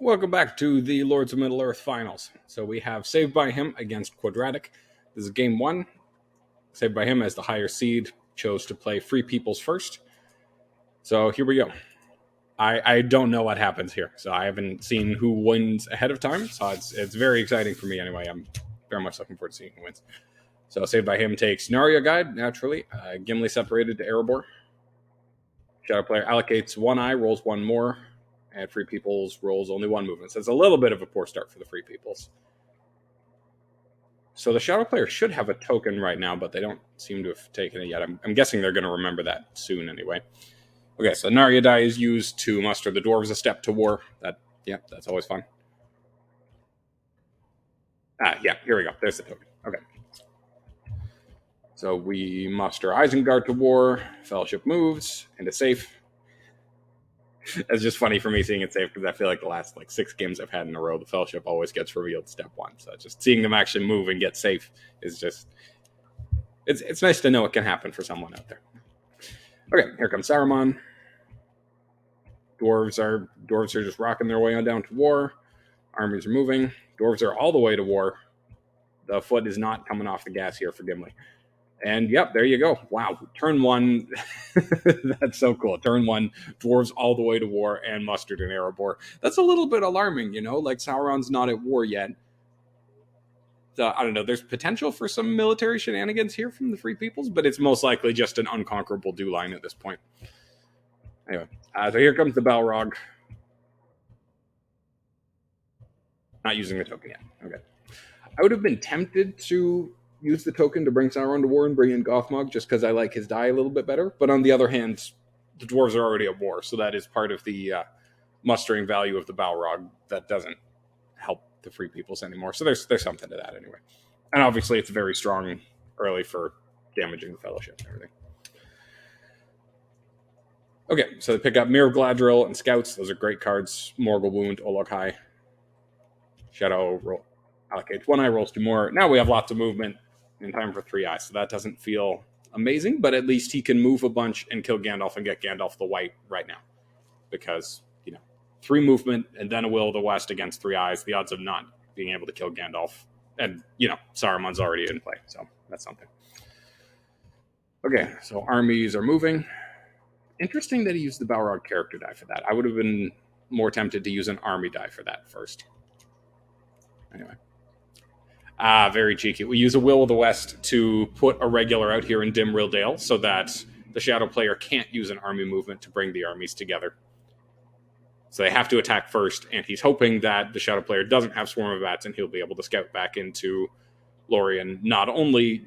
Welcome back to the Lords of Middle-earth finals. So we have Saved by Him against Quadratic. This is game one. Saved by Him, as the higher seed, chose to play Free Peoples first. So here we go. I don't know what happens here, so I haven't seen who wins ahead of time, so it's very exciting for me anyway. I'm very much looking forward to seeing who wins. So Saved by Him takes Narya Guide, naturally. Gimli separated to Erebor. Shadow player allocates one eye, rolls one more, and Free Peoples rolls only one movement. So it's a little bit of a poor start for the Free Peoples. So the Shadow player should have a token right now, but they don't seem to have taken it yet. I'm guessing they're going to remember that soon anyway. Okay, so Narya die is used to muster the dwarves a step to war. That's always fun. Yeah, here we go. There's the token. Okay. So we muster Isengard to war. Fellowship moves into safe. It's just funny for me seeing it safe because I feel like the last 6 games I've had in a row, the Fellowship always gets revealed step 1. So just seeing them actually move and get safe is just... It's nice to know it can happen for someone out there. Okay, here comes Saruman. Dwarves are just rocking their way on down to war. Armies are moving. Dwarves are all the way to war. The foot is not coming off the gas here for Gimli. And yep, there you go. Wow, turn 1. That's so cool. Turn 1, dwarves all the way to war and mustered in Erebor. That's a little bit alarming, like Sauron's not at war yet. So, I don't know, there's potential for some military shenanigans here from the Free Peoples, but it's most likely just an unconquerable dew line at this point. Anyway, so here comes the Balrog. Not using the token yet. Okay. I would have been tempted to use the token to bring Sauron to war and bring in Gothmog just because I like his die a little bit better. But on the other hand, the dwarves are already at war, so that is part of the mustering value of the Balrog that doesn't help the Free Peoples anymore. So there's something to that anyway. And obviously it's very strong early for damaging the Fellowship and everything. Okay, so they pick up Mirror of Galadriel and Scouts. Those are great cards. Morgul Wound, Olog High. Shadow roll, allocates 1 eye, rolls 2 more. Now we have lots of movement in time for 3 eyes, so that doesn't feel amazing, but at least he can move a bunch and kill Gandalf and get Gandalf the White right now. Because, 3 movement and then a Will of the West against 3 eyes, the odds of not being able to kill Gandalf. And, Saruman's already in play, so that's something. Okay, so armies are moving. Interesting that he used the Balrog character die for that. I would have been more tempted to use an army die for that first. Anyway. Very cheeky. We use a Will of the West to put a regular out here in Dimril Dale so that the Shadow player can't use an army movement to bring the armies together. So they have to attack first, and he's hoping that the Shadow player doesn't have Swarm of Bats and he'll be able to scout back into Lorien, not only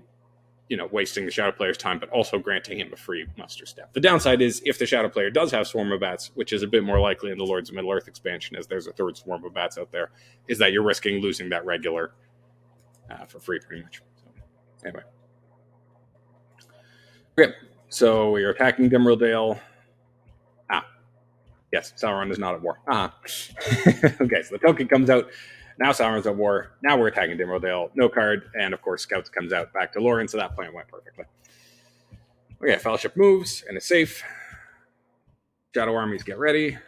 wasting the Shadow player's time, but also granting him a free muster step. The downside is if the Shadow player does have Swarm of Bats, which is a bit more likely in the Lords of Middle-earth expansion, as there's a 3rd Swarm of Bats out there, is that you're risking losing that regular for free, pretty much. So, anyway. Okay, so we are attacking Dimril Dale. Yes, Sauron is not at war. Okay, so the token comes out. Now Sauron's at war. Now we're attacking Dimril Dale. No card. And, of course, Scouts comes out back to Lorien, so that plan went perfectly. Okay, Fellowship moves and is safe. Shadow armies get ready.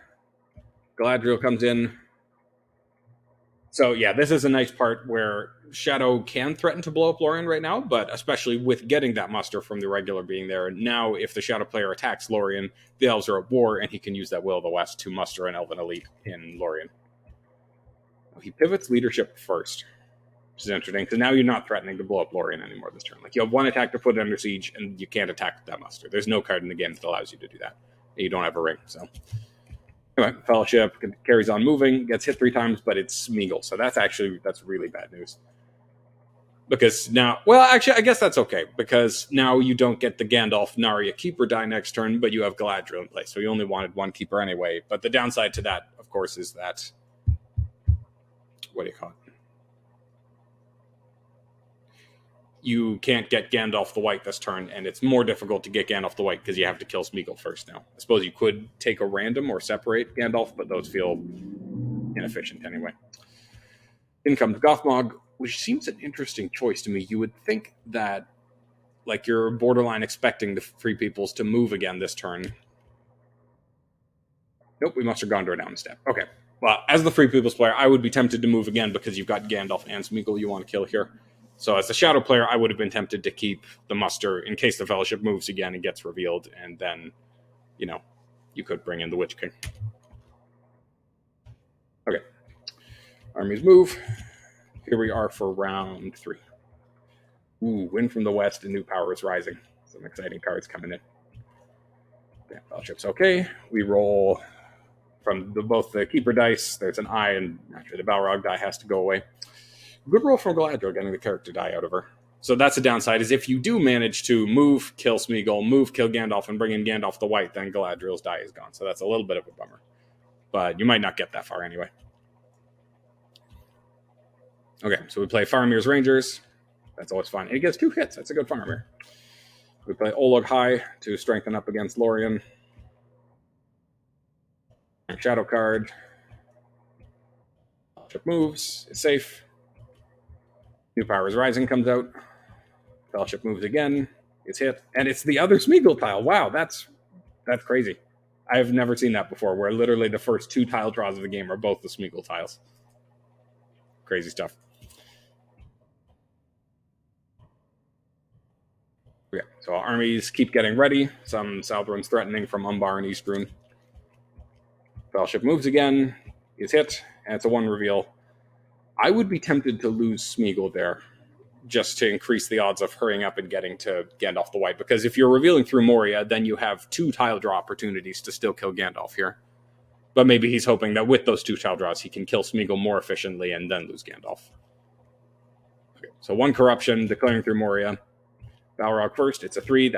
Galadriel comes in. So, yeah, this is a nice part where Shadow can threaten to blow up Lorien right now, but especially with getting that muster from the regular being there. Now, if the Shadow player attacks Lorien, the elves are at war, and he can use that Will of the West to muster an Elven elite in Lorien. He pivots leadership first, which is interesting, because now you're not threatening to blow up Lorien anymore this turn. You have 1 attack to put it under siege, and you can't attack with that muster. There's no card in the game that allows you to do that. You don't have a ring, so... Anyway, Fellowship carries on moving, gets hit 3 times, but it's Smeagol, so that's really bad news. Because now... Well, actually, I guess that's okay, because now you don't get the Gandalf Narya Keeper die next turn, but you have Galadriel in place, so you only wanted 1 Keeper anyway. But the downside to that, of course, is that... What do you call it? You can't get Gandalf the White this turn, and it's more difficult to get Gandalf the White because you have to kill Smeagol first now. I suppose you could take a random or separate Gandalf, but those feel inefficient anyway. In comes Gothmog, which seems an interesting choice to me. You would think that, you're borderline expecting the Free Peoples to move again this turn. Nope, we must have Gondor down a step. Okay. Well, as the Free People's player, I would be tempted to move again because you've got Gandalf and Smeagol you want to kill here. So as the Shadow player, I would have been tempted to keep the muster in case the Fellowship moves again and gets revealed, and then, you could bring in the Witch King. Okay. Armies move. Here we are for round 3. Ooh, Wind from the West and New Power is Rising. Some exciting cards coming in. Yeah, Fellowship's okay. We roll from both the Keeper dice. There's an eye, and actually the Balrog die has to go away. Good roll from Galadriel, getting the character die out of her. So that's a downside, is if you do manage to move, kill Smeagol, move, kill Gandalf, and bring in Gandalf the White, then Galadriel's die is gone. So that's a little bit of a bummer. But you might not get that far anyway. Okay, so we play Faramir's Rangers. That's always fun. And he gets 2 hits. That's a good Faramir. We play Olog High to strengthen up against Lorien. Shadow card. Fellowship moves. It's safe. New Power is Rising comes out. Fellowship moves again. It's hit. And it's the other Smeagol tile. Wow, that's crazy. I've never seen that before, where literally the first 2 tile draws of the game are both the Smeagol tiles. Crazy stuff. Yeah, so armies keep getting ready. Some Southron's threatening from Umbar and Eastrune. Fellowship moves again. Is hit. And it's a 1 reveal. I would be tempted to lose Smeagol there, just to increase the odds of hurrying up and getting to Gandalf the White. Because if you're revealing through Moria, then you have 2 tile draw opportunities to still kill Gandalf here. But maybe he's hoping that with those 2 tile draws, he can kill Smeagol more efficiently and then lose Gandalf. Okay, so 1 corruption, declaring through Moria. Balrog first, it's a 3.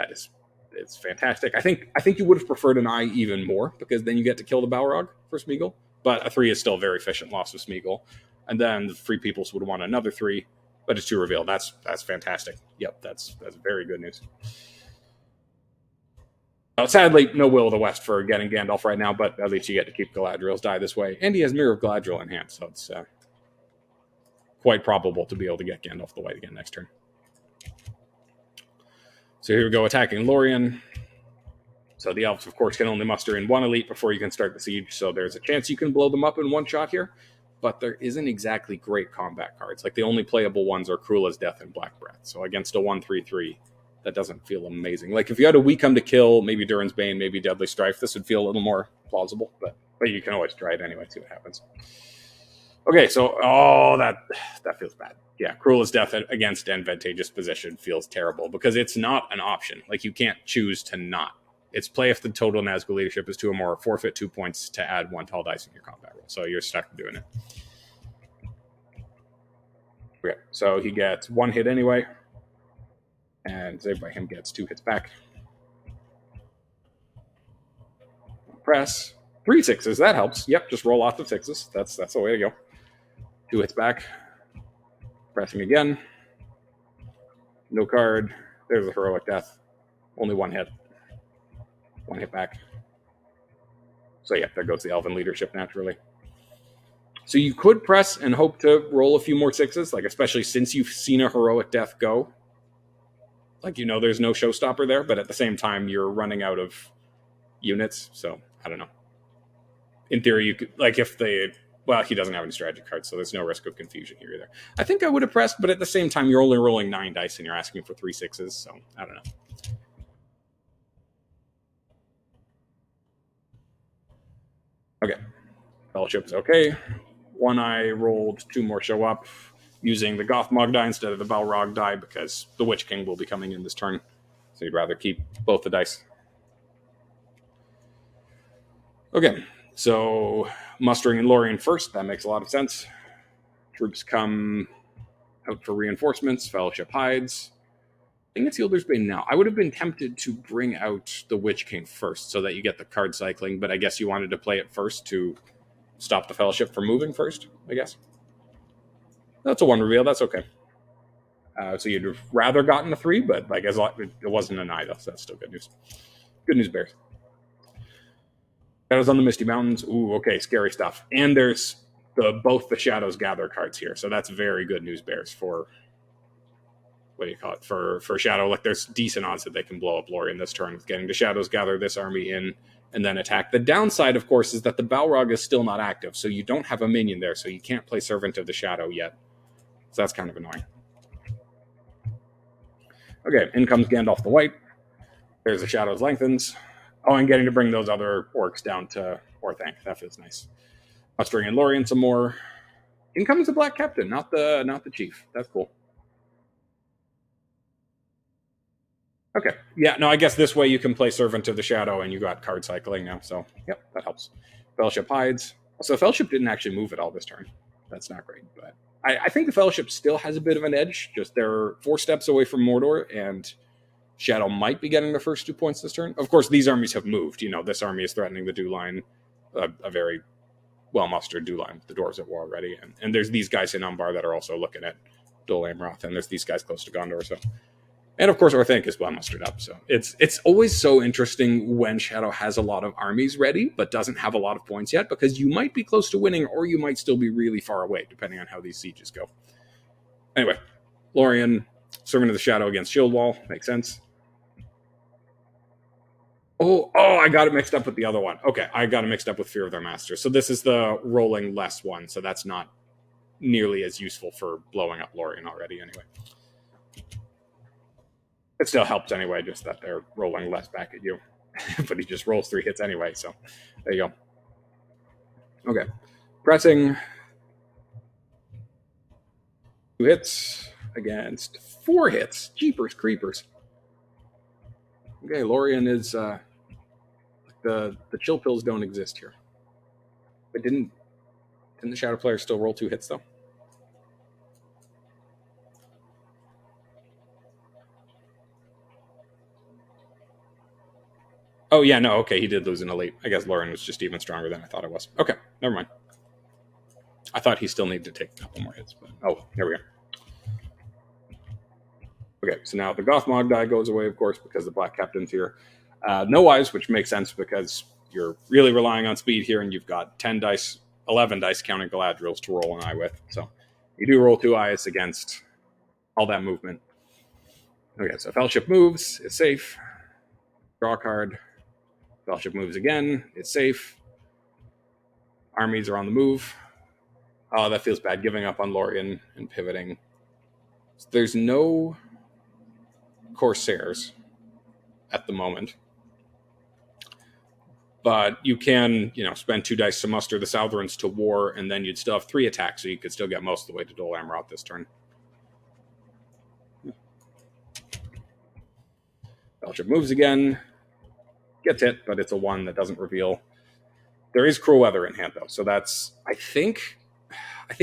It's fantastic. I think you would have preferred an eye even more, because then you get to kill the Balrog for Smeagol. But a 3 is still a very efficient loss of Smeagol. And then the Free Peoples would want another 3, but it's 2 reveal. That's fantastic. Yep, that's very good news. Now, sadly, no Will of the West for getting Gandalf right now, but at least you get to keep Galadriel's die this way. And he has Mirror of Galadriel in hand, so it's quite probable to be able to get Gandalf the White again next turn. So here we go, attacking Lorien. So the elves, of course, can only muster in 1 elite before you can start the siege, so there's a chance you can blow them up in 1 shot here. But there isn't exactly great combat cards. Like, the only playable ones are Cruella's Death and Black Breath. So against a 1/3/3, that doesn't feel amazing. Like, if you had a We Come to Kill, maybe Durin's Bane, maybe Deadly Strife, this would feel a little more plausible. But you can always try it anyway, see what happens. Okay, so, that feels bad. Yeah, Cruella's Death against Advantageous Position feels terrible, because it's not an option. Like, you can't choose to not. It's play if the total Nazgul leadership is 2 or more, forfeit 2 points to add 1 tall dice in your combat roll. So you're stuck doing it. Okay, so he gets 1 hit anyway, and saved by him gets 2 hits back. Press 3 6s. That helps. Yep, just roll lots of 6s. That's the way to go. 2 hits back. Pressing again. No card. There's a Heroic Death. Only 1 hit. 1 hit back. So yeah, there goes the Elven leadership naturally. So you could press and hope to roll a few more 6s, like, especially since you've seen a Heroic Death go. Like, there's no showstopper there, but at the same time, you're running out of units, so I don't know. In theory, you could, like, he doesn't have any strategy cards, so there's no risk of confusion here either. I think I would have pressed, but at the same time, you're only rolling 9 dice and you're asking for 3 6s, so I don't know. Okay. Fellowship's okay. 1 eye rolled, 2 more show up, using the Gothmog die instead of the Balrog die, because the Witch King will be coming in this turn. So you'd rather keep both the dice. Okay, so mustering in Lorien first, that makes a lot of sense. Troops come out for reinforcements, Fellowship hides. I think it's Yildir's Bane now. I would have been tempted to bring out the Witch King first, so that you get the card cycling, but I guess you wanted to play it first to stop the Fellowship from moving first, I guess. That's a 1 reveal, that's okay. So you'd have rather gotten a 3, but like, as long, it wasn't an eye, though, so that's still good news. Good news, Bears. Shadows on the Misty Mountains. Ooh, okay, scary stuff. And there's both the Shadows Gather cards here, so that's very good news, Bears, for, what do you call it, for Shadow. Like, there's decent odds that they can blow up Lorien this turn with getting the Shadows Gather this army in, and then attack. The downside, of course, is that the Balrog is still not active, so you don't have a minion there, so you can't play Servant of the Shadow yet. So that's kind of annoying. Okay, in comes Gandalf the White. There's the Shadows Lengthens. Oh, and getting to bring those other orcs down to Orthanc. That feels nice. Mustering in Lorien some more. In comes the Black Captain, not the Chief. That's cool. Okay. Yeah, no, I guess this way you can play Servant of the Shadow and you got card cycling now, so yep, that helps. Fellowship hides. So Fellowship didn't actually move at all this turn. That's not great, but I think the Fellowship still has a bit of an edge. Just they're 4 steps away from Mordor, and Shadow might be getting the first 2 points this turn. Of course, these armies have moved. You know, this army is threatening the Dew line, a very well-mustered Dew line with the Dwarves at war already. And there's these guys in Umbar that are also looking at Dol Amroth, and there's these guys close to Gondor, so... And of course, Orthanc is well mustered up. So it's always so interesting when Shadow has a lot of armies ready, but doesn't have a lot of points yet, because you might be close to winning, or you might still be really far away, depending on how these sieges go. Anyway, Lorien, Servant of the Shadow against Shield Wall. Makes sense. Oh, I got it mixed up with the other one. Okay, I got it mixed up with Fear of Their Master. So this is the rolling less one, so that's not nearly as useful for blowing up Lorien already anyway. It still helps anyway, just that they're rolling less back at you. But he just rolls 3 hits anyway, so there you go. Okay. Pressing. 2 hits against 4 hits. Jeepers creepers. Okay, Lorien is... the chill pills don't exist here. But didn't the Shadow player still roll 2 hits, though? Oh, yeah, no, okay, he did lose an elite. I guess Lorien was just even stronger than I thought it was. Okay, never mind. I thought he still needed to take a couple more hits, but oh, here we go. Okay, so now the Gothmog die goes away, of course, because the Black Captain's here. No eyes, which makes sense because you're really relying on speed here, and you've got 10 dice, 11 dice counting Galadriels to roll an eye with. So you do roll 2 eyes against all that movement. Okay, so Fellowship moves, it's safe. Draw a card. Fellowship moves again, it's safe. Armies are on the move. Oh, that feels bad, giving up on Lorien and pivoting. So there's no Corsairs at the moment. But you can, spend 2 dice to muster the Southrons to war, and then you'd still have 3 attacks, so you could still get most of the way to Dol Amroth this turn. Fellowship moves again. Gets hit, but it's a 1 that doesn't reveal. There is Cruel Weather in hand, though, so that's... I think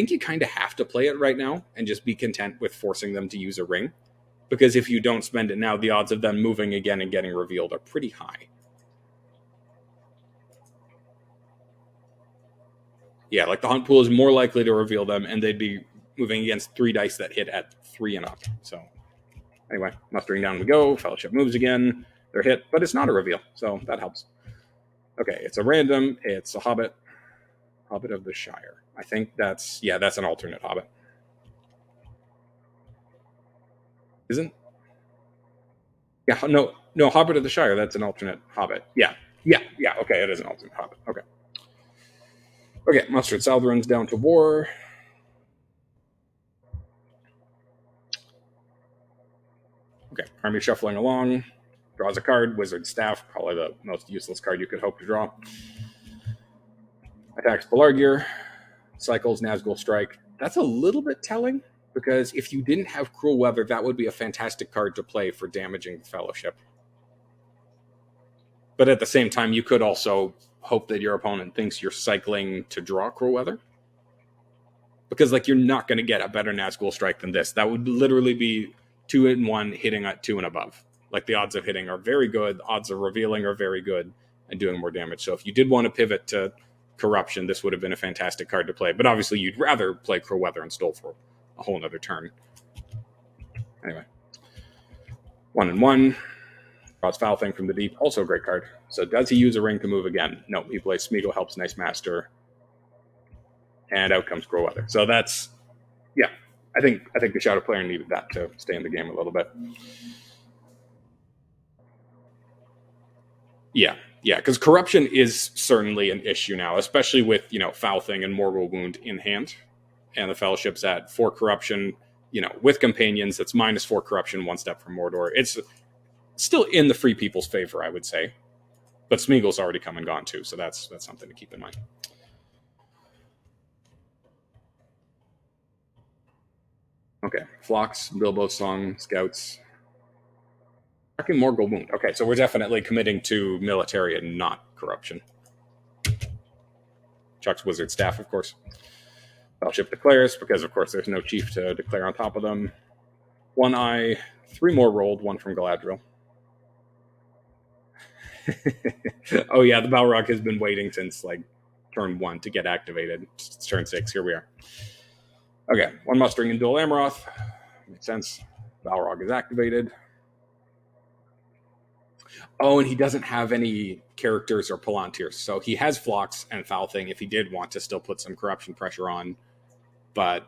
you kind of have to play it right now and just be content with forcing them to use a ring. Because if you don't spend it now, the odds of them moving again and getting revealed are pretty high. Yeah, like the Hunt Pool is more likely to reveal them, and they'd be moving against 3 dice that hit at 3 and up. So, anyway, mustering down we go. Fellowship moves again. They're hit, but it's not a reveal, so that helps. Okay, it's a random. It's a Hobbit. Hobbit of the Shire. I think that's an alternate Hobbit. Isn't? Yeah, no, Hobbit of the Shire, that's an alternate Hobbit. Yeah, okay, it is an alternate Hobbit. Okay, mustered Southrons down to war. Okay, army shuffling along. Draws a card, Wizard Staff, probably the most useless card you could hope to draw. Attacks Pelargir. Cycles Nazgul Strike. That's a little bit telling, because if you didn't have Cruel Weather, that would be a fantastic card to play for damaging the Fellowship. But at the same time, you could also hope that your opponent thinks you're cycling to draw Cruel Weather. Because you're not going to get a better Nazgul Strike than this. That would literally be 2 and 1 hitting at 2 and above. The odds of hitting are very good, the odds of revealing are very good, and doing more damage. So if you did want to pivot to Corruption, this would have been a fantastic card to play. But obviously you'd rather play Cruel Weather and Stole for a whole nother turn. Anyway. 1 and 1. Draws Foul Thing from the Deep, also a great card. So does he use a ring to move again? No, he plays Smeagol Helps Nice Master. And out comes Cruel Weather. So that's, yeah, I think the Shadow player needed that to stay in the game a little bit. Yeah, Yeah, because corruption is certainly an issue now, especially with Foul Thing and Mortal Wound in hand, and the Fellowship's at 4 corruption. With companions, that's -4 corruption, 1 step from Mordor. It's still in the free people's favor, I would say, but Smeagol's already come and gone too, so that's something to keep in mind. Okay, Flocks, Bilbo Song, Scouts. Tracking Morgul Wound. Okay, so we're definitely committing to military and not corruption. Chuck's Wizard Staff, of course. Fellowship declares, because of course there's no chief to declare on top of them. 1 eye, 3 more rolled, 1 from Galadriel. Oh yeah, the Balrog has been waiting since like turn 1 to get activated. It's turn 6, here we are. Okay, 1 mustering in Dual Amaroth. Makes sense. Balrog is activated. Oh, and he doesn't have any characters or Palantirs, so he has Flocks and Foul Thing if he did want to still put some corruption pressure on. But,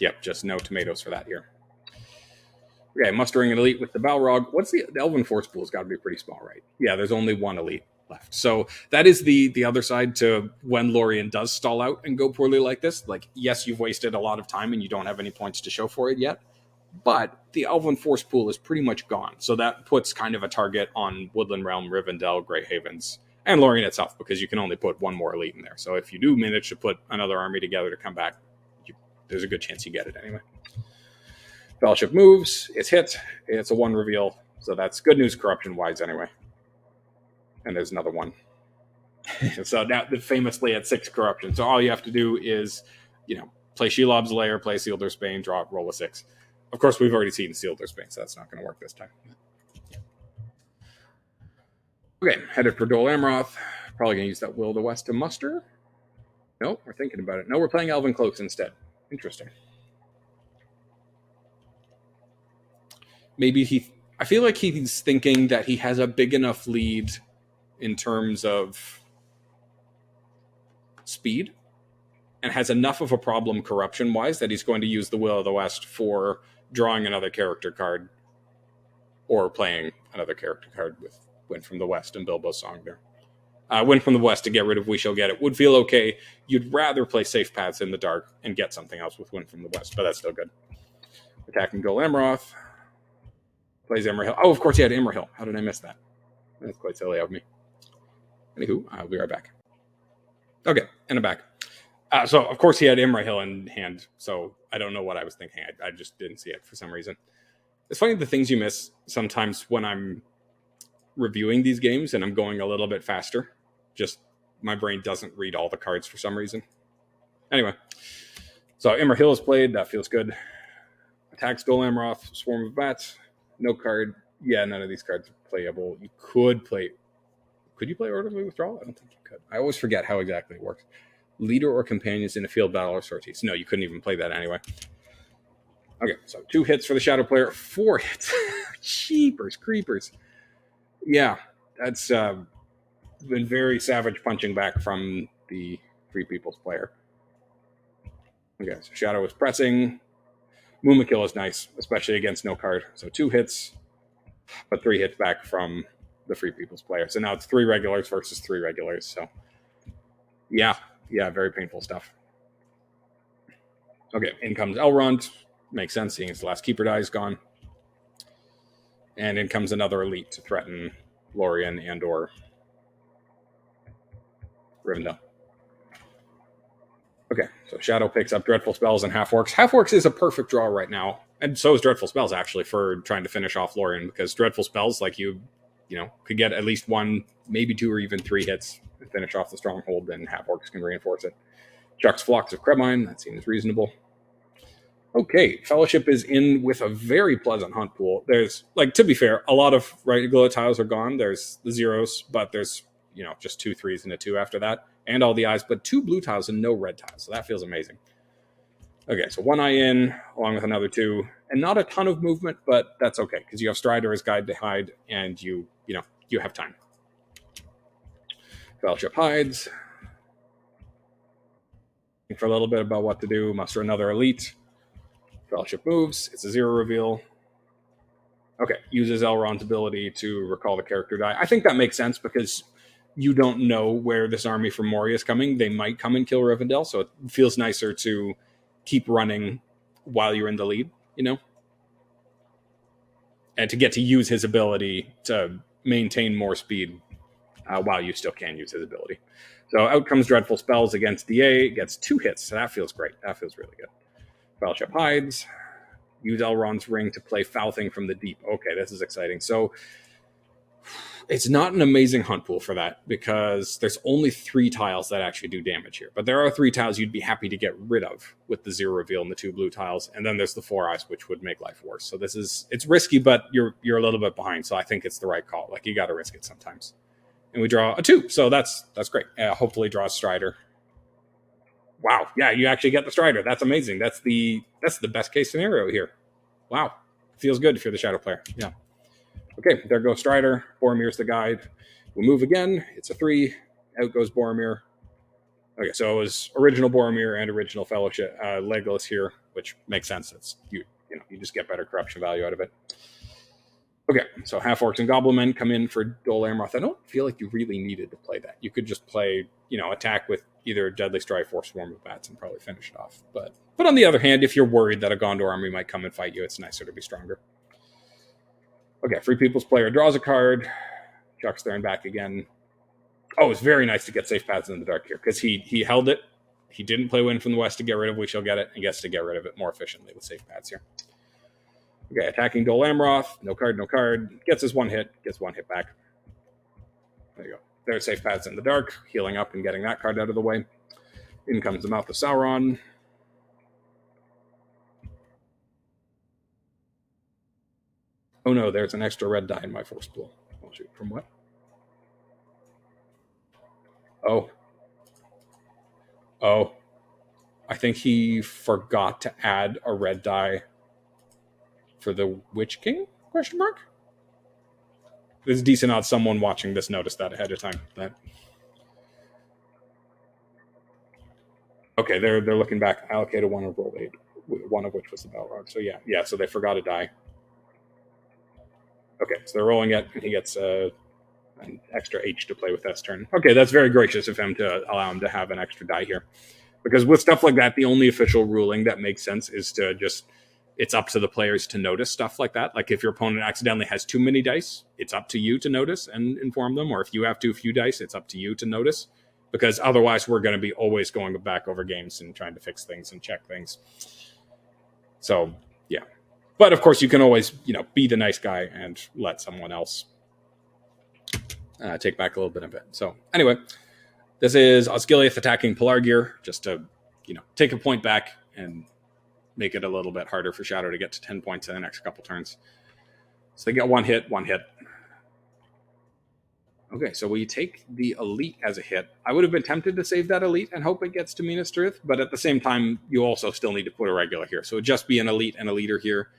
yep, just no tomatoes for that here. Okay, mustering an elite with the Balrog. What's the Elven Force pool? Has got to be pretty small, right? Yeah, there's only 1 elite left. So that is the other side to when Lorien does stall out and go poorly like this. Like, yes, you've wasted a lot of time and you don't have any points to show for it yet, but the Elven Force pool is pretty much gone. So that puts kind of a target on Woodland Realm, Rivendell, Grey Havens, and Lorien itself, because you can only put 1 more elite in there. So if you do manage to put another army together to come back, there's a good chance you get it anyway. Fellowship moves, it's hit, it's a 1 reveal, so that's good news corruption-wise anyway. And there's another 1. So now, famously at 6 corruption, so all you have to do is, play Shelob's Lair, play Sealder's Bane, roll a 6. Of course, we've already seen Sealder's Bane, so that's not going to work this time. Okay, headed for Dol Amroth. Probably going to use that Will of the West to muster. No, we're thinking about it. No, we're playing Elven Cloaks instead. Interesting. Maybe I feel like he's thinking that he has a big enough lead in terms of speed and has enough of a problem corruption-wise that he's going to use the Will of the West for drawing another character card or playing another character card with Wind from the West and Bilbo's Song there. Wind from the West to get rid of We Shall Get It would feel okay. You'd rather play Safe Paths in the Dark and get something else with Wind from the West, but that's still good. Attacking Dol Amroth. Plays Imrahil. Oh, of course he had Imrahil. How did I miss that? That's quite silly of me. Anywho, I'll be right back. Okay, and I'm back. So, of course, he had Imrahil in hand, so I don't know what I was thinking. I just didn't see it for some reason. It's funny the things you miss sometimes when I'm reviewing these games and I'm going a little bit faster. Just my brain doesn't read all the cards for some reason. Anyway, so Imrahil is played. That feels good. Attacks Dol Amroth, Swarm of Bats. No card. Yeah, none of these cards are playable. You could play... Could you play Orderly Withdrawal? I don't think you could. I always forget how exactly it works. Leader or companions in a field battle or sorties. No, you couldn't even play that anyway. Okay, so 2 hits for the Shadow player. 4 hits. Cheapers, creepers. Yeah, that's been very savage punching back from the Free People's player. Okay, so Shadow is pressing. Mumakil is nice, especially against no card. So 2 hits, but 3 hits back from the Free People's player. So now it's 3 regulars versus 3 regulars. So yeah, very painful stuff. Okay, in comes Elrond. Makes sense, seeing his last Keeper die is gone. And in comes another elite to threaten Lorien and or Rivendell. Okay, so Shadow picks up Dreadful Spells and Half-Orcs. Half-Orcs is a perfect draw right now. And so is Dreadful Spells, actually, for trying to finish off Lorien, because Dreadful Spells, like you could get at least 1, maybe 2, or even 3 hits to finish off the Stronghold, and Half-Orcs can reinforce it. Chucks Flocks of Krebine, that seems reasonable. Okay, Fellowship is in with a very pleasant hunt pool. There's, to be fair, a lot of regular tiles are gone. There's the zeros, but there's, just 2 3s and a 2 after that. And all the eyes, but 2 blue tiles and no red tiles. So that feels amazing. Okay, so 1 eye in, along with another 2. And not a ton of movement, but that's okay, because you have Strider as Guide to Hide, and you have time. Fellowship hides. Think for a little bit about what to do. Muster another elite. Fellowship moves. It's a 0 reveal. Okay, uses Elrond's ability to recall the character die. I think that makes sense because you don't know where this army from Moria is coming. They might come and kill Rivendell, so it feels nicer to keep running while you're in the lead, and to get to use his ability to maintain more speed while you still can use his ability. So out comes Dreadful Spells against DA, gets 2 hits, so that feels great. That feels really good. Fellowship hides. Use Elrond's Ring to play Foul Thing from the Deep. Okay, this is exciting. So it's not an amazing hunt pool for that because there's only 3 tiles that actually do damage here. But there are 3 tiles you'd be happy to get rid of with the 0 reveal and the 2 blue tiles. And then there's the 4 eyes, which would make life worse. So it's risky, but you're a little bit behind. So I think it's the right call. Like, you got to risk it sometimes. And we draw a 2. So that's great. Hopefully draw Strider. Wow. Yeah, you actually get the Strider. That's amazing. That's the best case scenario here. Wow. Feels good if you're the Shadow player. Yeah. Okay, there goes Strider. Boromir's the guide. We move again. It's a 3. Out goes Boromir. Okay, so it was original Boromir and original Fellowship. Legolas here, which makes sense. It's you just get better corruption value out of it. Okay, so half orcs and goblin men come in for Dol Amroth. I don't feel like you really needed to play that. You could just play, attack with either Deadly Strife or Swarm of Bats and probably finish it off. But on the other hand, if you're worried that a Gondor army might come and fight you, it's nicer to be stronger. Okay, Free People's player draws a card. Chuck's there and back again. Oh, it's very nice to get Safe Paths in the Dark here because he held it. He didn't play Wind from the West to get rid of We Shall Get It, and gets to get rid of it more efficiently with Safe Paths here. Okay, attacking Dol Amroth. No card. Gets his 1 hit. Gets 1 hit back. There you go. There's Safe Paths in the Dark. Healing up and getting that card out of the way. In comes the Mouth of Sauron. Oh no, there's an extra red die in my force pool. Oh shoot, from what? Oh. I think he forgot to add a red die for the Witch King? Question mark? There's decent odds someone watching this noticed that ahead of time. Okay, they're looking back. Allocated 1 of roll 8, 1 of which was the Balrog. So yeah, so they forgot a die. Okay, so they're rolling it, and he gets an extra H to play with this turn. Okay, that's very gracious of him to allow him to have an extra die here. Because with stuff like that, the only official ruling that makes sense is to just, it's up to the players to notice stuff like that. Like if your opponent accidentally has too many dice, it's up to you to notice and inform them. Or if you have too few dice, it's up to you to notice. Because otherwise we're going to be always going back over games and trying to fix things and check things. So, yeah. But of course you can always, be the nice guy and let someone else take back a little bit of it. So anyway, this is Osgiliath attacking Pelargir just to, take a point back and make it a little bit harder for Shadow to get to 10 points in the next couple turns. So they get 1 hit. Okay, so we take the Elite as a hit. I would have been tempted to save that Elite and hope it gets to Minas Tirith, but at the same time, you also still need to put a regular here. So it'd just be an Elite and a Leader here,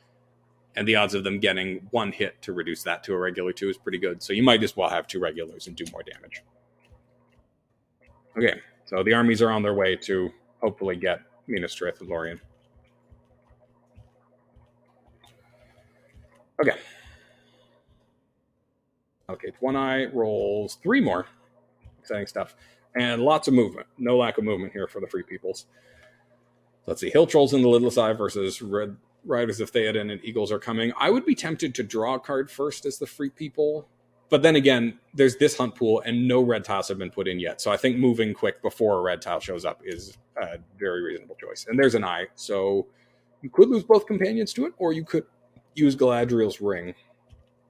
and the odds of them getting 1 hit to reduce that to a regular 2 is pretty good. So you might as well have 2 regulars and do more damage. Okay, so the armies are on their way to hopefully get Minas Tirith and Lorien. Okay. Okay, 1 eye rolls 3 more. Exciting stuff. And lots of movement. No lack of movement here for the Free Peoples. Let's see. Hill Trolls in the Lidless Eye versus Red Riders of Theoden and Eagles are coming. I would be tempted to draw a card first as the Free People. But then again, there's this hunt pool and no red tiles have been put in yet. So I think moving quick before a red tile shows up is a very reasonable choice. And there's an eye. So you could lose both companions to it, or you could use Galadriel's Ring.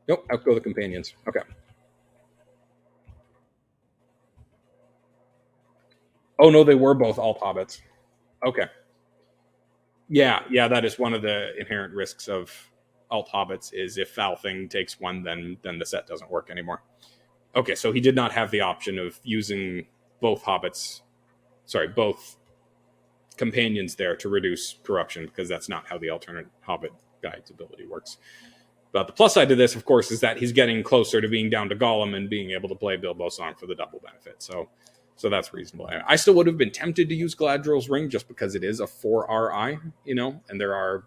Nope, out go the companions. Okay. Oh, no, they were both alt hobbits. Okay. Yeah, that is one of the inherent risks of alt hobbits is if Foul Thing takes 1, then the set doesn't work anymore. Okay, so he did not have the option of using both companions there to reduce corruption, because that's not how the alternate hobbit guide's ability works. But the plus side to this, of course, is that he's getting closer to being down to Gollum and being able to play Bilbo's Song for the double benefit. So that's reasonable. I still would have been tempted to use Galadriel's Ring just because it is a 4 RI, and there are,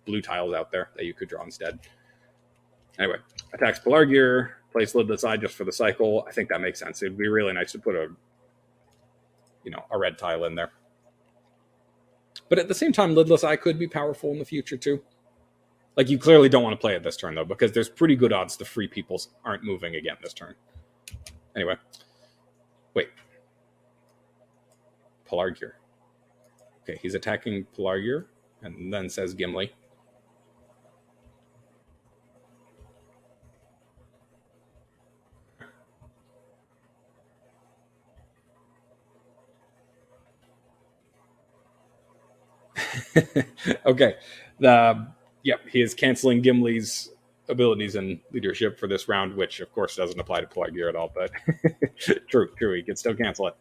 blue tiles out there that you could draw instead. Anyway, attacks Pelargir, plays Lidless Eye just for the cycle. I think that makes sense. It'd be really nice to put a red tile in there. But at the same time, Lidless Eye could be powerful in the future too. Like, you clearly don't want to play it this turn though, because there's pretty good odds the free peoples aren't moving again this turn. Anyway, wait, Pelargir. Okay, he's attacking Pelargir, and then says Gimli. Okay, he is canceling Gimli's abilities and leadership for this round, which of course doesn't apply to Pelargir at all, but true, he can still cancel it.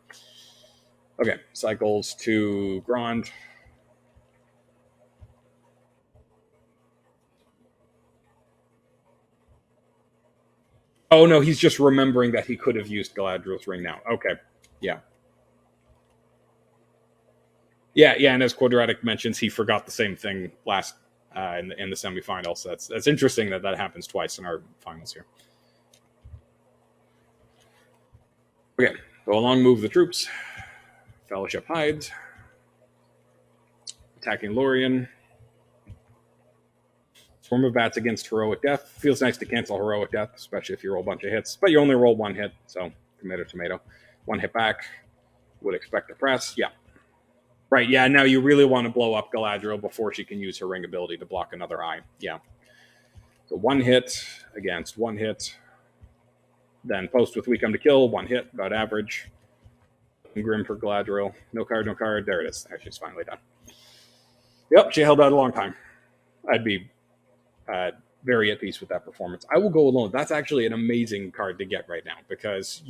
Okay, cycles to Grond. Oh no, he's just remembering that he could have used Galadriel's ring now. Okay, yeah. Yeah, and as Quadratic mentions, he forgot the same thing last in the semifinals. So that's interesting that happens twice in our finals here. Okay, go along, move the troops. Fellowship hides. Attacking Lorien. Swarm of Bats against Heroic Death. Feels nice to cancel Heroic Death, especially if you roll a bunch of hits. But you only roll one hit, so tomato. One hit back. Would expect to press. Yeah. Right, yeah, now you really want to blow up Galadriel before she can use her ring ability to block another eye. Yeah. So one hit against one hit. Then post with We Come to Kill, one hit, about average. Grim for Galadriel. No card. There it is. Actually, it's finally done. Yep, she held out a long time. I'd be very at peace with that performance. I will go alone. That's actually an amazing card to get right now, because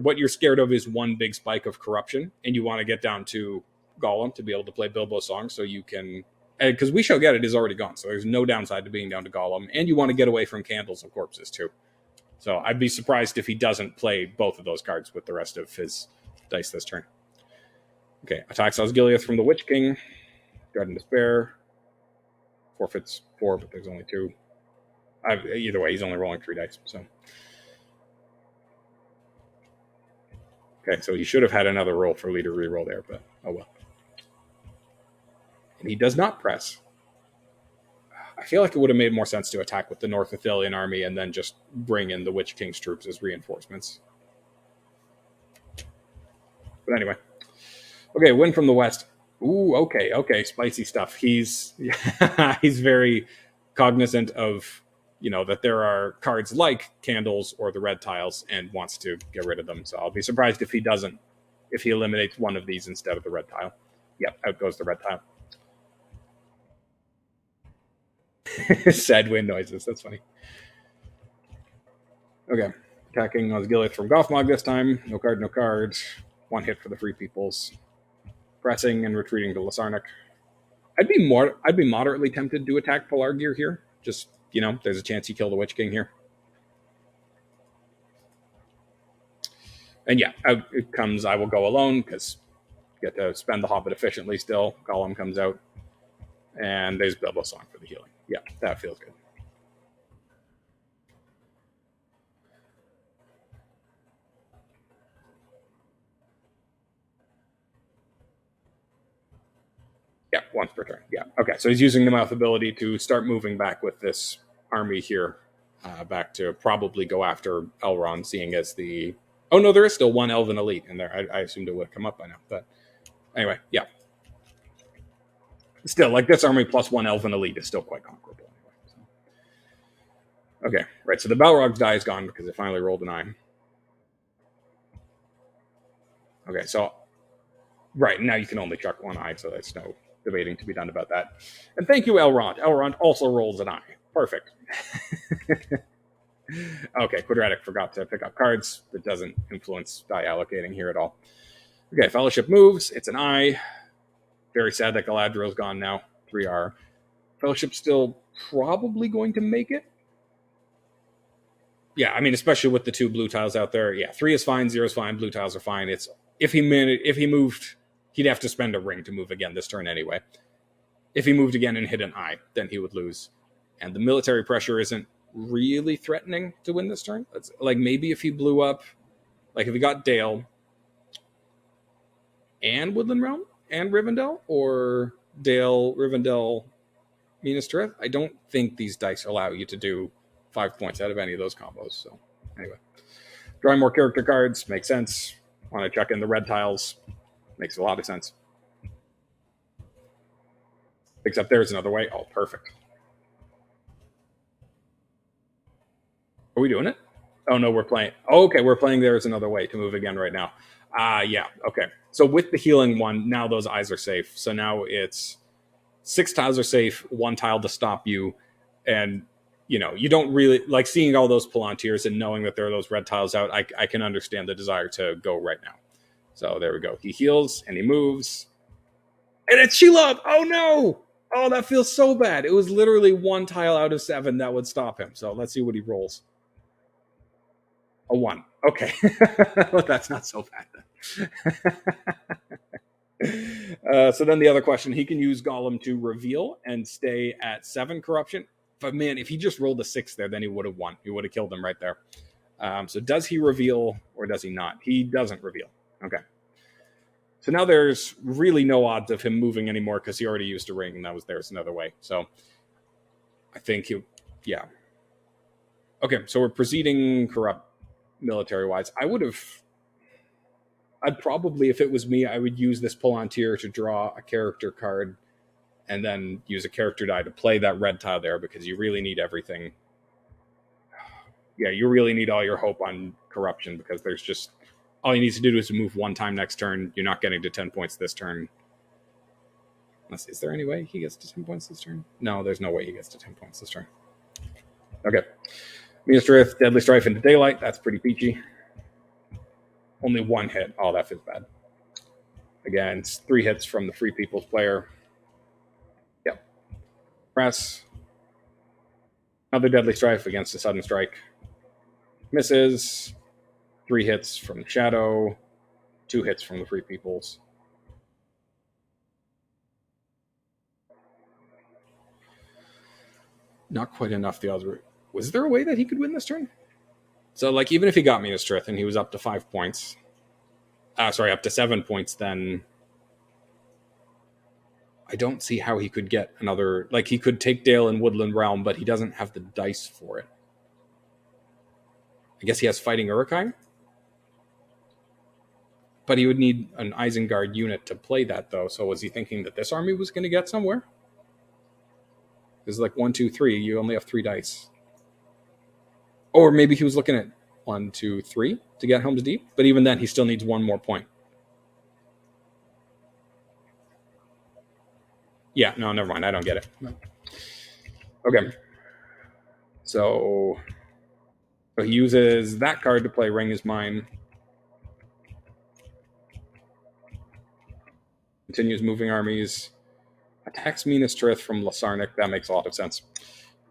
what you're scared of is one big spike of corruption, and you want to get down to Gollum to be able to play Bilbo's song, so you can, because We Shall Get It is already gone, so there's no downside to being down to Gollum, and you want to get away from Candles of Corpses too. So I'd be surprised if he doesn't play both of those cards with the rest of his dice this turn. Okay, attacks Osgiliath from the Witch King. Dread and Despair. Forfeits 4, but there's only 2. Either way, he's only rolling 3 dice. So, okay, so he should have had another roll for leader reroll there, but oh well. And he does not press. I feel like it would have made more sense to attack with the North Ithilien army and then just bring in the Witch King's troops as reinforcements. But anyway. Okay, win from the West. Ooh, okay, spicy stuff. He's he's very cognizant of, that there are cards like Candles or the red tiles and wants to get rid of them. So I'll be surprised if he eliminates one of these instead of the red tile. Yep, out goes the red tile. Sad wind noises. That's funny. Okay, attacking Osgiliath from Gothmog this time. No card. One hit for the free peoples. Pressing and retreating to Lasarnik. I'd be moderately tempted to attack Pelargir here. Just, there's a chance you kill the Witch King here. And yeah, out it comes I Will Go Alone, because you get to spend the Hobbit efficiently still. Gollum comes out. And there's Bilbo's song for the healing. Yeah, that feels good. Yeah, once per turn. Yeah. Okay, so he's using the mouth ability to start moving back with this army here, back to probably go after Elrond, seeing as the... Oh, no, there is still one Elven Elite in there. I assumed it would have come up by now. But anyway, yeah. Still, like, this army plus one Elven Elite is still quite conquerable. Anyway, so. Okay, right, so the Balrog's die is gone because it finally rolled an eye. Okay, so... Right, now you can only chuck one eye, so there's no debating to be done about that. And thank you, Elrond. Elrond also rolls an eye. Perfect. Okay, Quadratic forgot to pick up cards. That doesn't influence die allocating here at all. Okay, Fellowship moves. It's an eye. Very sad that Galadriel's gone now. 3R. Fellowship's still probably going to make it. Yeah, I mean, especially with the 2 blue tiles out there. Yeah, 3 is fine, 0 is fine, blue tiles are fine. It's if he moved, he'd have to spend a ring to move again this turn anyway. If he moved again and hit an eye, then he would lose. And the military pressure isn't really threatening to win this turn. It's like maybe if he blew up, like if he got Dale and Woodland Realm and Rivendell, or Dale, Rivendell, Minas Tirith. I don't think these dice allow you to do 5 points out of any of those combos. So anyway, drawing more character cards makes sense. Want to chuck in the red tiles, makes a lot of sense. Except there's another way. Oh, perfect. Are we doing it? Oh no, we're playing. Oh, okay, we're playing There's Another Way to move again right now. Yeah, okay. So with the healing one, now those eyes are safe. So now it's 6 tiles are safe, 1 tile to stop you, and you don't really like seeing all those Palantirs and knowing that there are those red tiles out. I can understand the desire to go right now. So there we go. He heals and he moves, and it's Shelob. Oh no! Oh, that feels so bad. It was literally 1 tile out of 7 that would stop him. So let's see what he rolls. A 1. Okay, well, that's not so bad then. So then the other question, he can use Gollum to reveal and stay at 7 corruption. But man, if he just rolled a 6 there, then he would have won. He would have killed him right there. So does he reveal or does he not? He doesn't reveal. Okay. So now there's really no odds of him moving anymore because he already used a ring and that was There's Another Way. So I think yeah. Okay, so we're proceeding corrupt military-wise. I'd probably, if it was me, I would use this Palantir to draw a character card and then use a character die to play that red tile there because you really need everything. Yeah, you really need all your hope on corruption because there's just all he needs to do is move 1 time next turn. You're not getting to 10 points this turn. Is there any way he gets to 10 points this turn? No, there's no way he gets to 10 points this turn. Okay. Minas Tirith, Deadly Strife into Daylight. That's pretty peachy. Only 1 hit. Oh, that feels bad. Again, it's 3 hits from the Free People's player. Yep. Press. Another Deadly Strife against a Sudden Strike. Misses. 3 hits from the Shadow. 2 hits from the Free People's. Not quite enough the other. Was there a way that he could win this turn? So, like, even if he got Minas Tirith and he was up to 5 points, up to 7 points, then I don't see how he could get another. Like, he could take Dale in Woodland Realm, but he doesn't have the dice for it. I guess he has Fighting Uruk-hai, but he would need an Isengard unit to play that, though. So, was he thinking that this army was going to get somewhere? It's like 1, 2, 3. You only have 3 dice. Or maybe he was looking at 1, 2, 3 to get Helm's Deep, but even then, he still needs 1 more point. Yeah, no, never mind. I don't get it. No. Okay. So he uses that card to play Ring is Mine. Continues moving armies. Attacks Minas Tirith from Lasarnik. That makes a lot of sense.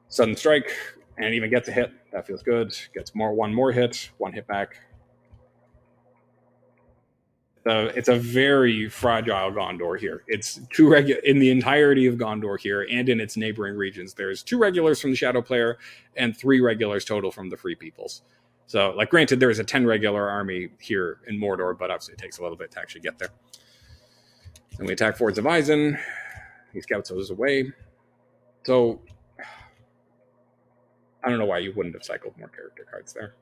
Sudden Strike. And even gets a hit. That feels good. Gets 1 more hit. 1 hit back. It's a very fragile Gondor here. It's 2 in the entirety of Gondor here and in its neighboring regions. There's 2 regulars from the Shadow player and 3 regulars total from the Free Peoples. So, like, granted, there's a 10 regular army here in Mordor, but obviously it takes a little bit to actually get there. Then we attack Fords of Isen. He scouts those away. So I don't know why you wouldn't have cycled more character cards there.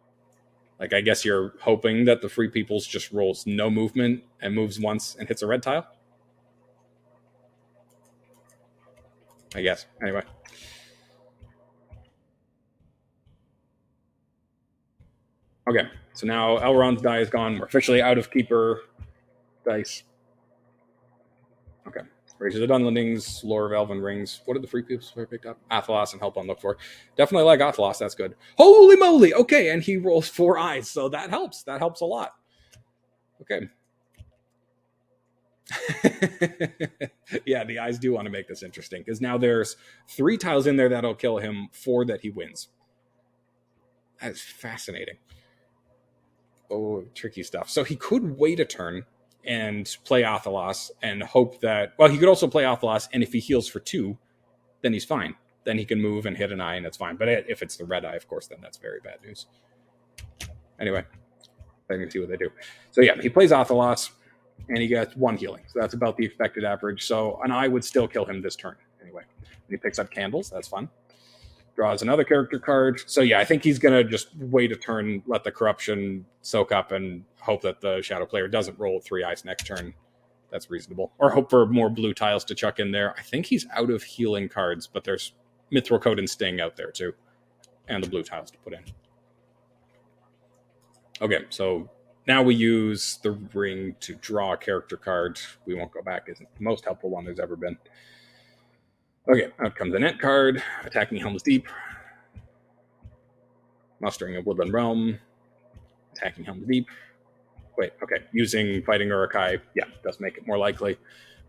Like, I guess you're hoping that the Free Peoples just rolls no movement and moves once and hits a red tile. I guess. Anyway. Okay, so now Elrond's die is gone. We're officially out of Keeper dice. Okay. Rage of the Dunlendings, Lore of Elven Rings. What did the Free Peoples player picked up? Athelas and Help Unlooked For. Definitely like Athelas. That's good. Holy moly! Okay, and he rolls 4 eyes, so that helps. That helps a lot. Okay. Yeah, the eyes do want to make this interesting because now there's 3 tiles in there that'll kill him, 4 that he wins. That's fascinating. Oh, tricky stuff. So he could wait a turn and play Athelas and hope that... Well, he could also play Athelas, and if he heals for 2, then he's fine. then he can move and hit an eye, and it's fine. But if it's the red eye, of course, then that's very bad news. Anyway, let me see what they do. So yeah, he plays Athelos, and he gets 1 healing. So that's about the expected average. So an eye would still kill him this turn anyway. And he picks up Candles. That's fun. Draws another character card. So yeah, I think he's going to just wait a turn, let the corruption soak up, and hope that the shadow player doesn't roll 3 eyes next turn. That's reasonable. Or hope for more blue tiles to chuck in there. I think he's out of healing cards, but there's Mithril Coat and Sting out there too. And the blue tiles to put in. Okay, so now we use the ring to draw a character card. We won't go back. Isn't the most helpful one there's ever been. Okay, out comes an Ent card. Attacking Helm's Deep. Mustering a Woodland Realm. Attacking Helm's Deep. Wait, okay. Using Fighting Urukai. Yeah, does make it more likely.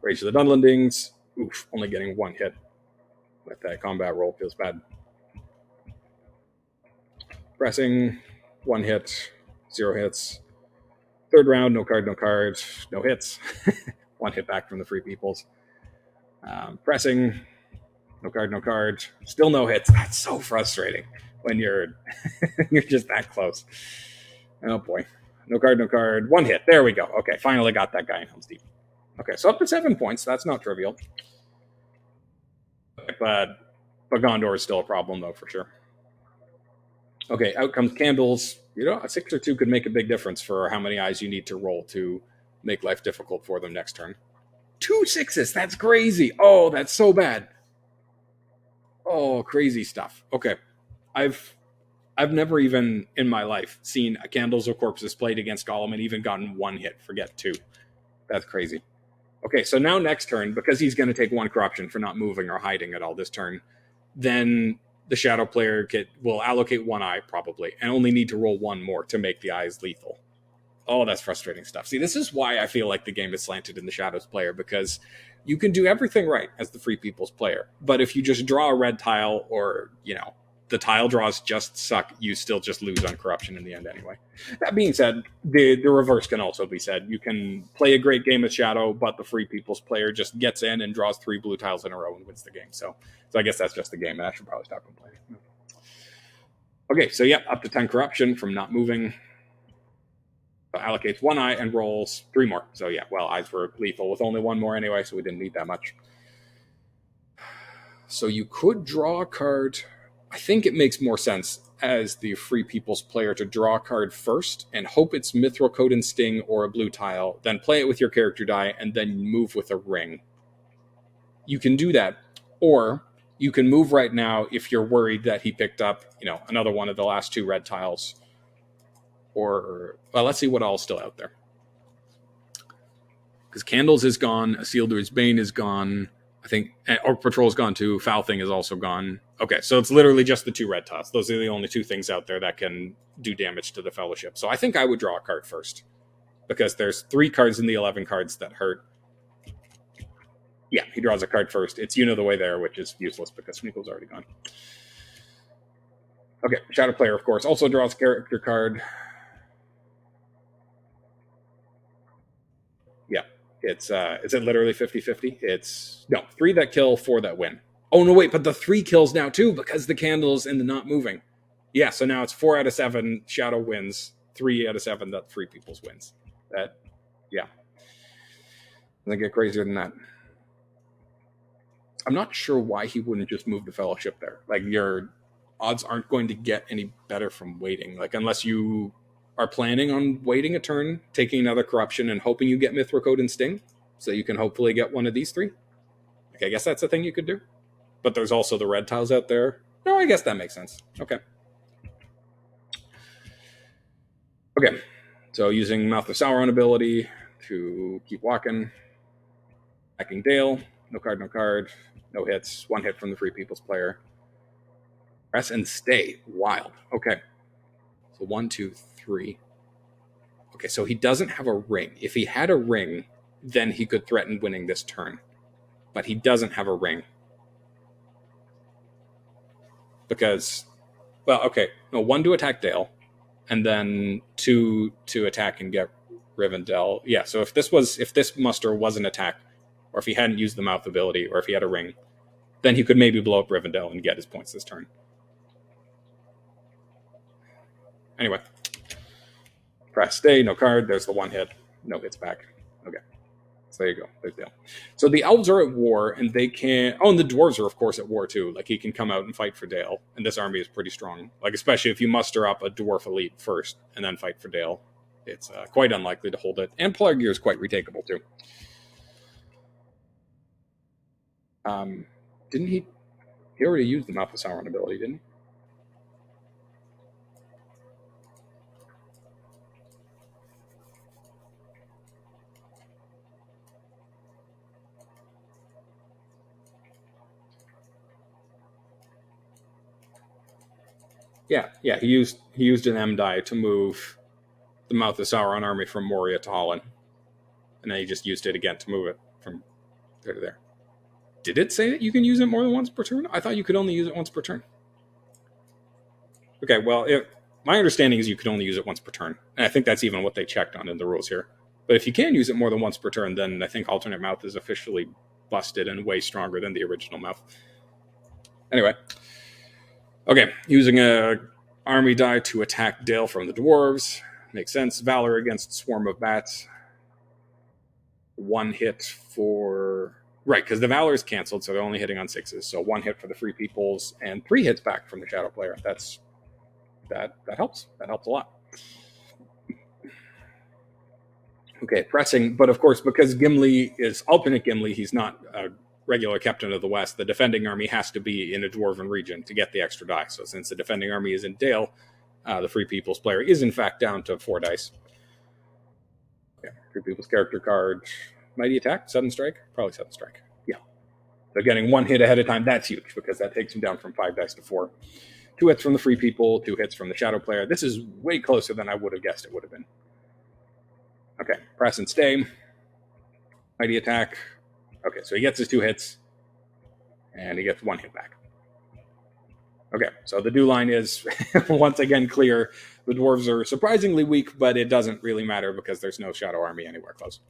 Rage of the Dunlendings. Oof, only getting 1 hit. With that combat roll feels bad. Pressing. 1 hit. 0 hits. Third round, no card, no hits. 1 hit back from the Free Peoples. Pressing. No card. Still no hits. That's so frustrating when you're you're just that close. Oh boy. No card. 1 hit. There we go. Okay, finally got that guy in Helm's Deep. Okay, so up to 7 points. That's not trivial. But Gondor is still a problem, though, for sure. Okay, out comes Candles. A 6 or 2 could make a big difference for how many eyes you need to roll to make life difficult for them next turn. 2 6s. That's crazy. Oh, that's so bad. Oh, crazy stuff. Okay, I've never even in my life seen a Candles or Corpses played against Gollum and even gotten 1 hit. Forget 2. That's crazy. Okay, so now next turn, because he's going to take 1 corruption for not moving or hiding at all this turn, then the shadow player will allocate 1 eye probably and only need to roll 1 more to make the eyes lethal. Oh, that's frustrating stuff. See, this is why I feel like the game is slanted in the Shadows player, because you can do everything right as the Free People's player, but if you just draw a red tile or, the tile draws just suck, you still just lose on corruption in the end anyway. That being said, the reverse can also be said. You can play a great game of Shadow, but the Free People's player just gets in and draws 3 blue tiles in a row and wins the game. So I guess that's just the game, and I should probably stop complaining. Okay, so yeah, up to 10 corruption from not moving. So allocates 1 eye and rolls 3 more. So yeah, well, eyes were lethal with only 1 more anyway, so we didn't need that much. So you could draw a card. I think it makes more sense as the Free People's player to draw a card first and hope it's Mithril Coat and Sting or a blue tile, then play it with your character die, and then move with a ring. You can do that. Or you can move right now if you're worried that he picked up, another one of the last 2 red tiles. Or, well, let's see what all's still out there. Because Candles is gone, Isildur's Bane is gone, I think Orc Patrol is gone too, Foul Thing is also gone. Okay, so it's literally just the 2 red tiles. Those are the only 2 things out there that can do damage to the Fellowship. So I think I would draw a card first. Because there's 3 cards in the 11 cards that hurt. Yeah, he draws a card first. It's the way there, which is useless because Smeagol's already gone. Okay, Shadow Player, of course, also draws a character card. Yeah, is it literally 50-50? It's, 3 that kill, 4 that win. Oh, no, wait, but the 3 kills now, too, because the Candles and the not moving. Yeah, so now it's 4 out of 7 Shadow wins, 3 out of 7 that Free People's wins. Yeah. Doesn't get crazier than that. I'm not sure why he wouldn't just move the Fellowship there. Like, your odds aren't going to get any better from waiting. Like, unless you are planning on waiting a turn, taking another corruption, and hoping you get Mithril Coat and Sting, so you can hopefully get one of these 3. Okay, I guess that's a thing you could do. But there's also the red tiles out there. No, I guess that makes sense. Okay, so using Mouth of Sauron ability to keep walking. Attacking Dale. No card. No hits. 1 hit from the Free People's player. Press and stay. Wild. Okay. So 1, 2, 3. Okay, so he doesn't have a ring. If he had a ring, then he could threaten winning this turn. But he doesn't have a ring. Because, 1 to attack Dale, and then 2 to attack and get Rivendell. Yeah, so if this muster was an attack, or if he hadn't used the mouth ability, or if he had a ring, then he could maybe blow up Rivendell and get his points this turn. Anyway, press stay, no card. There's the one hit, no hits back. Okay, so there you go. There's Dale. So the elves are at war, and they can. Oh, and the dwarves are of course at war too. Like he can come out and fight for Dale, and this army is pretty strong. Like especially if you muster up a dwarf elite first and then fight for Dale, it's quite unlikely to hold it. And Pelargir is quite retakeable too. Didn't he? He already used the Mouth of Sauron ability, didn't he? Yeah. He used an M die to move the Mouth of Sauron army from Moria to Holland, and then he just used it again to move it from there to there. Did it say that you can use it more than once per turn? I thought you could only use it once per turn. Okay, well, my understanding is you could only use it once per turn, and I think that's even what they checked on in the rules here. But if you can use it more than once per turn, then I think alternate mouth is officially busted and way stronger than the original mouth. Anyway, okay, using a army die to attack Dale from the dwarves makes sense. Valor against Swarm of Bats. One hit for right because the Valor is canceled, so they're only hitting on sixes. So one hit for the Free Peoples and 3 hits back from the Shadow player. That helps. That helps a lot. Okay, pressing, but of course, because Gimli is alternate Gimli, he's not a regular Captain of the West. The defending army has to be in a dwarven region to get the extra die. So since the defending army is in Dale, the Free People's player is in fact down to 4 dice. Okay, Free People's character card, Mighty Attack, Sudden Strike, probably Sudden Strike. Yeah, so getting 1 hit ahead of time, that's huge because that takes him down from 5 dice to 4. 2 hits from the Free People, 2 hits from the Shadow player. This is way closer than I would have guessed it would have been. Okay, press and stay. Mighty Attack. Okay, so he gets his 2 hits, and he gets 1 hit back. Okay, so the do line is once again clear. The dwarves are surprisingly weak, but it doesn't really matter because there's no Shadow army anywhere close.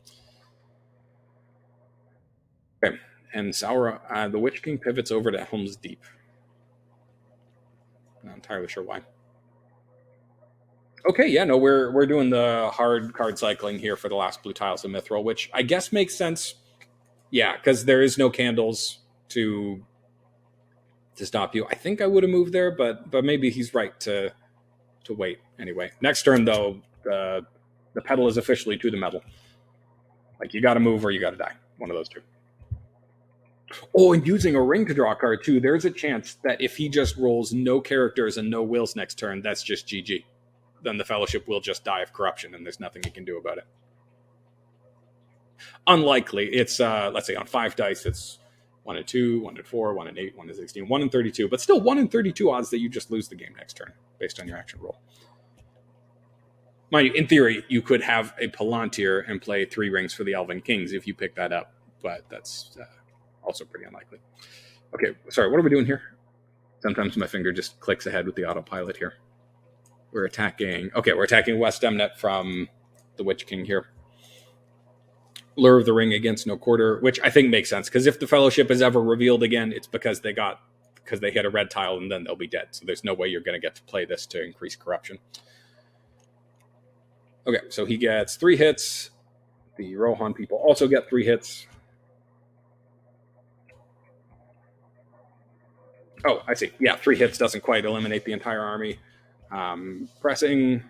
Okay, and Sauron, the Witch King pivots over to Helm's Deep. Not entirely sure why. Okay, yeah, no, we're doing the hard card cycling here for the last blue tiles of Mithril, which I guess makes sense. Yeah, because there is no candles to stop you. I think I would have moved there, but maybe he's right to wait anyway. Next turn, though, the pedal is officially to the metal. Like, you got to move or you got to die. One of those two. Oh, and using a ring to draw a card, too, there's a chance that if he just rolls no characters and no wills next turn, that's just GG. Then the Fellowship will just die of corruption, and there's nothing he can do about it. Unlikely. It's, let's say, on 5 dice, it's 1 and 2, 1 and 4, 1 and 8, 1 and 16, 1 and 32, but still 1 in 32 odds that you just lose the game next turn, based on your action roll. Mind you, in theory, you could have a Palantir and play 3 rings for the Elven Kings if you pick that up, but that's also pretty unlikely. Okay, sorry, what are we doing here? Sometimes my finger just clicks ahead with the autopilot here. We're attacking West Emnet from the Witch King here. Lure of the Ring against no quarter, which I think makes sense, because if the Fellowship is ever revealed again, it's because they hit a red tile and then they'll be dead. So there's no way you're going to get to play this to increase corruption. Okay, so he gets 3 hits. The Rohan people also get 3 hits. Oh, I see. Yeah, 3 hits doesn't quite eliminate the entire army. Pressing.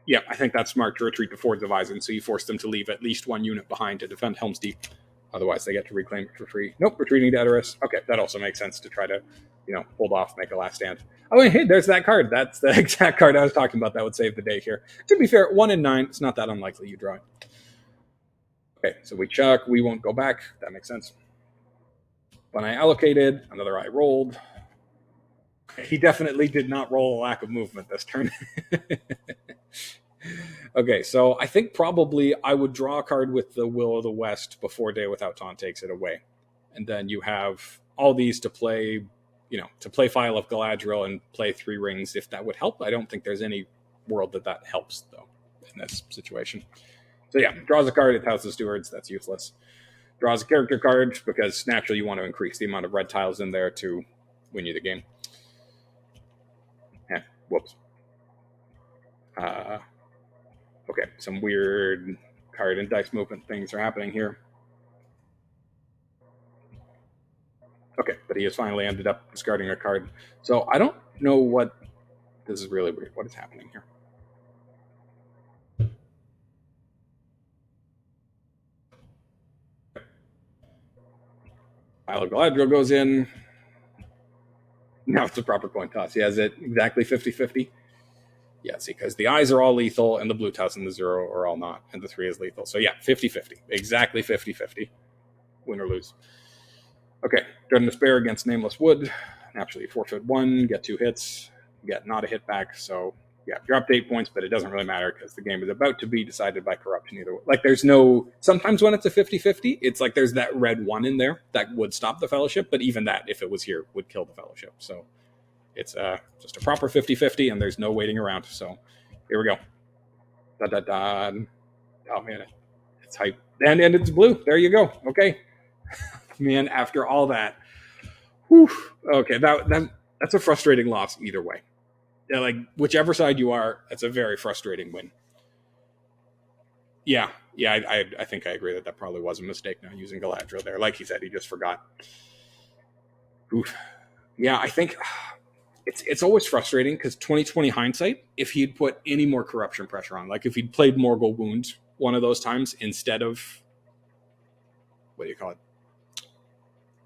Yeah, I think that's smart to retreat to Fords of Isen, so you force them to leave at least 1 unit behind to defend Helm's Deep. Otherwise, they get to reclaim it for free. Nope, retreating to Edoras. Okay, that also makes sense to try to, hold off, make a last stand. Oh, and hey, there's that card. That's the exact card I was talking about that would save the day here. To be fair, 1 and 9, it's not that unlikely you draw it. Okay, so we chuck. We won't go back. That makes sense. When I allocated, another I rolled. He definitely did not roll a lack of movement this turn. Okay, so I think probably I would draw a card with the Will of the West before Day Without Taunt takes it away. And then you have all these to play, to play File of Galadriel and play 3 rings if that would help. I don't think there's any world that helps, though, in this situation. So yeah, draws a card, it touts the Stewards, that's useless. draws a character card because naturally you want to increase the amount of red tiles in there to win you the game. Whoops. Okay, some weird card and dice movement things are happening here. Okay, but he has finally ended up discarding a card. So I don't know what. This is really weird. What is happening here? Pile of Galadriel goes in. Now it's a proper coin toss. Yeah, is it exactly 50-50? Yeah, see, because the eyes are all lethal, and the blue toss and the 0 are all not, and the 3 is lethal. So yeah, 50-50. Exactly 50-50. Win or lose. Okay, Dread and Despair against Nameless Wood. Naturally, forfeit 1, get 2 hits, get not a hit back. So yeah, dropped 8 points, but it doesn't really matter because the game is about to be decided by corruption either way. Like, there's no. Sometimes when it's a 50-50, it's like there's that red 1 in there that would stop the Fellowship, but even that, if it was here, would kill the Fellowship. So it's just a proper 50-50, and there's no waiting around. So here we go. Oh, man, it's hype. And it's blue. There you go. Okay. Man, after all that. Whew, okay, that's a frustrating loss either way. Yeah, like, whichever side you are, that's a very frustrating win. Yeah, I think I agree that probably was a mistake now using Galadriel there. Like he said, he just forgot. Oof. Yeah, I think it's always frustrating because 2020 hindsight, if he'd put any more corruption pressure on, like if he'd played Morgul Wound one of those times instead of, what do you call it?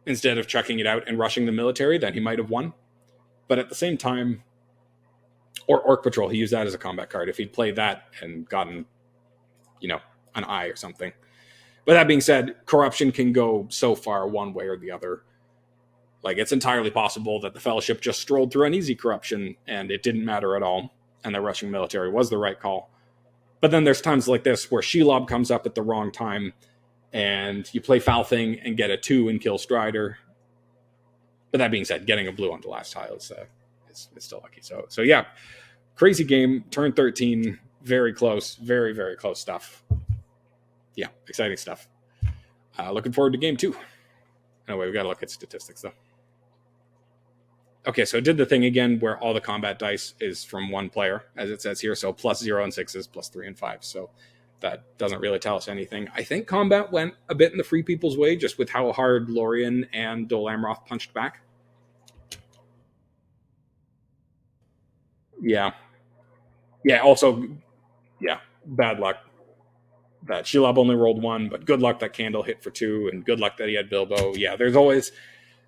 Instead of chucking it out and rushing the military, then he might have won. But at the same time, or Orc Patrol, he used that as a combat card. If he'd played that and gotten, an eye or something. But that being said, corruption can go so far one way or the other. Like, it's entirely possible that the Fellowship just strolled through an easy corruption and it didn't matter at all, and the rushing military was the right call. But then there's times like this where Shelob comes up at the wrong time, and you play Foul Thing and get a 2 and kill Strider. But that being said, getting a blue on the last tile is still lucky. So yeah, crazy game. Turn 13, very close, very, very close stuff. Yeah, exciting stuff. Looking forward to game 2. Anyway, we got to look at statistics, though. Okay, so it did the thing again where all the combat dice is from one player, as it says here. So plus 0 and 6s, plus 3 and 5. So that doesn't really tell us anything. I think combat went a bit in the Free People's way, just with how hard Lorien and Dol Amroth punched back. Yeah. Yeah, also, yeah, bad luck that Shelob only rolled 1, but good luck that Candle hit for 2, and good luck that he had Bilbo. Yeah, there's always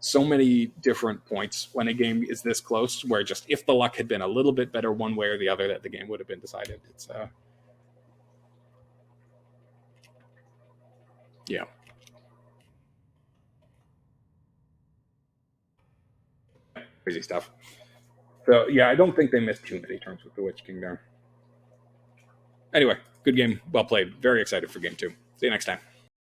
so many different points when a game is this close, where just if the luck had been a little bit better one way or the other, that the game would have been decided. It's yeah. Crazy stuff. So yeah, I don't think they missed too many turns with the Witch King there. Anyway, good game, well played. Very excited for game 2. See you next time.